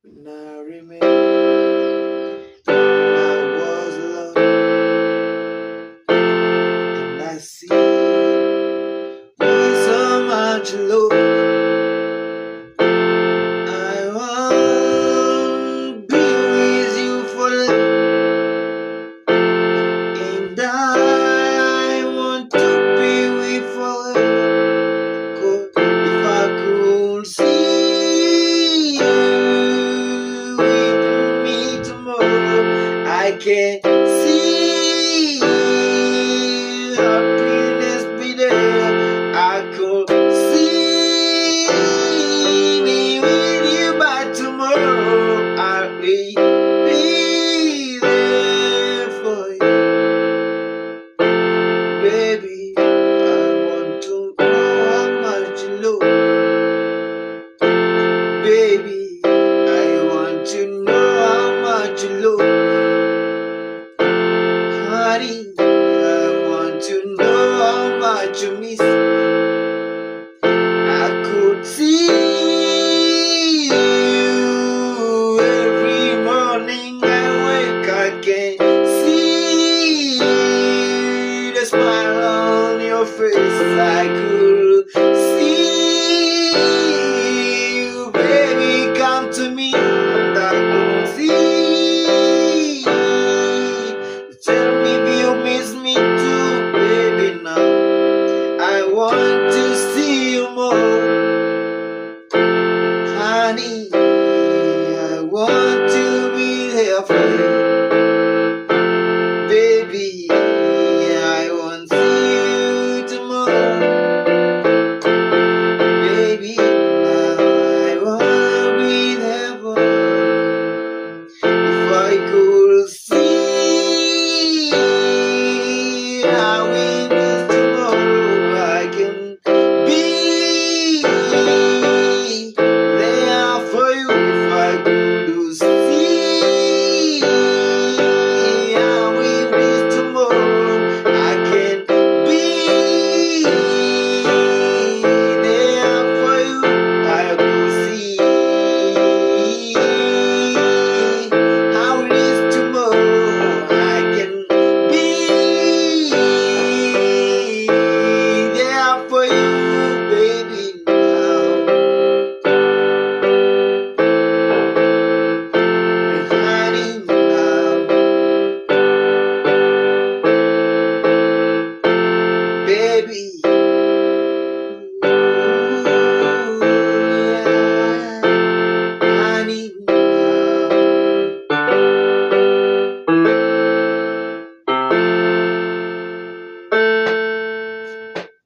When I remember I was alone, and I see with so much love. I want to be with you forever, and I want to be with forever. 'Cause if I could see you with me tomorrow, I can see happiness be there. I could see me with you by tomorrow. I will be there for you, baby. I want to know how much you love, baby. I want to know how much you love, honey. I want to know how much you miss. I could see you every morning I wake. I can see the smile on your face. I could see you, baby, come to me. And I could see you. Tell me if you miss me too, baby. Now I want to see you more, honey. I want to be there for you.